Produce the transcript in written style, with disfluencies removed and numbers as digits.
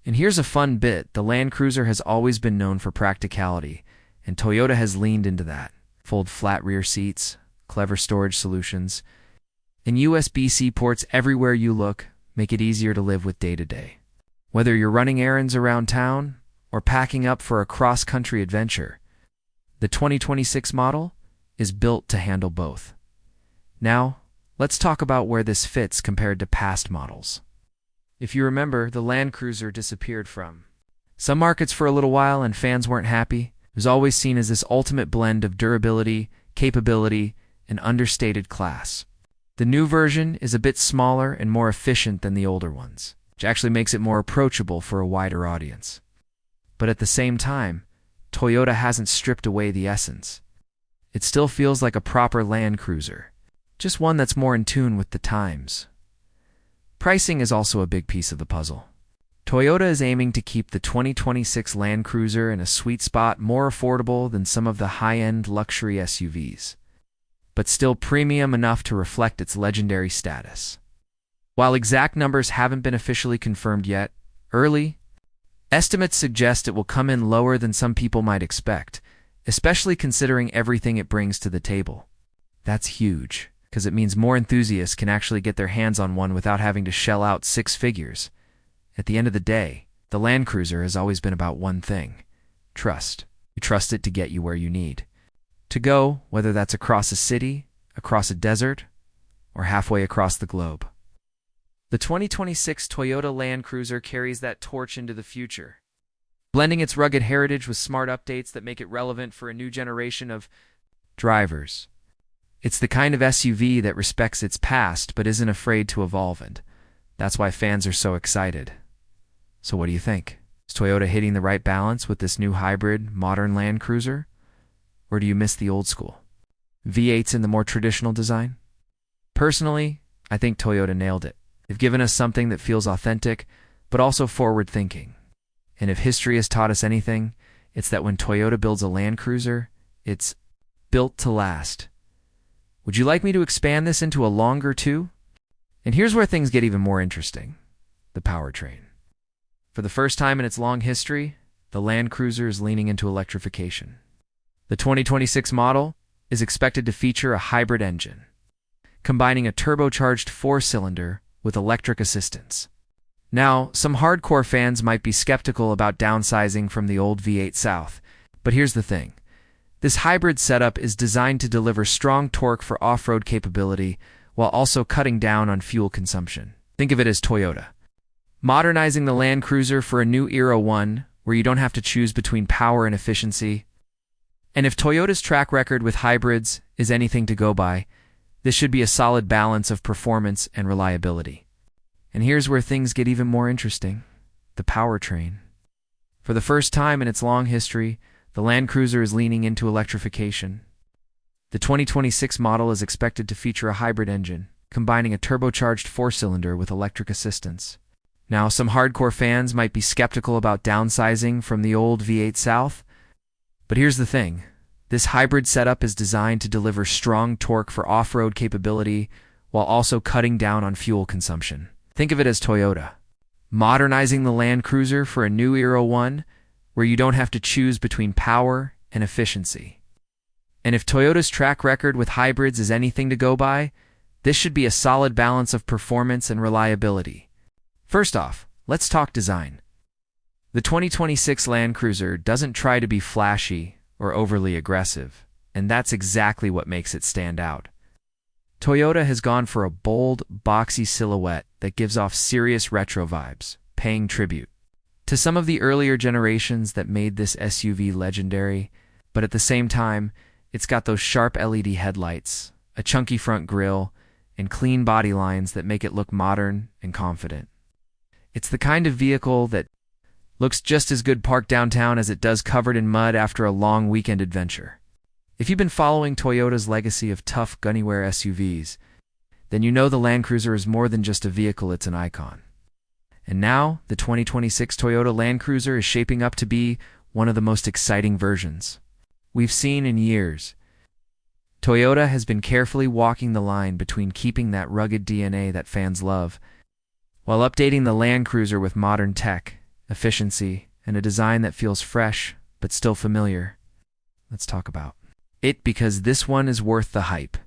And here's a fun bit. The Land Cruiser has always been known for practicality, and Toyota has leaned into that. Fold flat rear seats, clever storage solutions, and USB-C ports everywhere you look make it easier to live with day to day. Whether you're running errands around town or packing up for a cross-country adventure, the 2026 model is built to handle both. Now, let's talk about where this fits compared to past models. If you remember, the Land Cruiser disappeared from some markets for a little while and fans weren't happy. It was always seen as this ultimate blend of durability, capability, and understated class. The new version is a bit smaller and more efficient than the older ones, which actually makes it more approachable for a wider audience. But at the same time, Toyota hasn't stripped away the essence. It still feels like a proper Land Cruiser, just one that's more in tune with the times. Pricing is also a big piece of the puzzle. Toyota is aiming to keep the 2026 Land Cruiser in a sweet spot, more affordable than some of the high-end luxury SUVs, but still premium enough to reflect its legendary status. While exact numbers haven't been officially confirmed yet, early estimates suggest it will come in lower than some people might expect, especially considering everything it brings to the table. That's huge, because it means more enthusiasts can actually get their hands on one without having to shell out six figures. At the end of the day, the Land Cruiser has always been about one thing: trust. You trust it to get you where you need to go, whether that's across a city, across a desert, or halfway across the globe. The 2026 Toyota Land Cruiser carries that torch into the future, blending its rugged heritage with smart updates that make it relevant for a new generation of drivers. It's the kind of SUV that respects its past but isn't afraid to evolve, and that's why fans are so excited. So what do you think? Is Toyota hitting the right balance with this new hybrid, modern Land Cruiser? Or do you miss the old school V8s in the more traditional design? Personally, I think Toyota nailed it. They've given us something that feels authentic, but also forward-thinking. And if history has taught us anything, it's that when Toyota builds a Land Cruiser, it's built to last. Would you like me to expand this into a longer too? And here's where things get even more interesting: the powertrain. For the first time in its long history, the Land Cruiser is leaning into electrification. The 2026 model is expected to feature a hybrid engine, combining a turbocharged four-cylinder with electric assistance. Now, some hardcore fans might be skeptical about downsizing from the old V8 South, but here's the thing. This hybrid setup is designed to deliver strong torque for off-road capability while also cutting down on fuel consumption. Think of it as Toyota modernizing the Land Cruiser for a new era, one where you don't have to choose between power and efficiency. And if Toyota's track record with hybrids is anything to go by, this should be a solid balance of performance and reliability. And here's where things get even more interesting: the powertrain. For the first time in its long history, the Land Cruiser is leaning into electrification. The 2026 model is expected to feature a hybrid engine, combining a turbocharged four-cylinder with electric assistance. Now, some hardcore fans might be skeptical about downsizing from the old V8 South, but here's the thing. This hybrid setup is designed to deliver strong torque for off-road capability while also cutting down on fuel consumption. Think of it as Toyota modernizing the Land Cruiser for a new era, one where you don't have to choose between power and efficiency. And if Toyota's track record with hybrids is anything to go by, this should be a solid balance of performance and reliability. First off, let's talk design. The 2026 Land Cruiser doesn't try to be flashy or overly aggressive, and that's exactly what makes it stand out. Toyota has gone for a bold, boxy silhouette that gives off serious retro vibes, paying tribute to some of the earlier generations that made this SUV legendary, but at the same time, it's got those sharp LED headlights, a chunky front grille, and clean body lines that make it look modern and confident. It's the kind of vehicle that looks just as good parked downtown as it does covered in mud after a long weekend adventure. If you've been following Toyota's legacy of tough, gunny-wear SUVs, then you know the Land Cruiser is more than just a vehicle, it's an icon. And now, the 2026 Toyota Land Cruiser is shaping up to be one of the most exciting versions we've seen in years. Toyota has been carefully walking the line between keeping that rugged DNA that fans love, while updating the Land Cruiser with modern tech efficiency, and a design that feels fresh but still familiar. Let's talk about it because this one is worth the hype.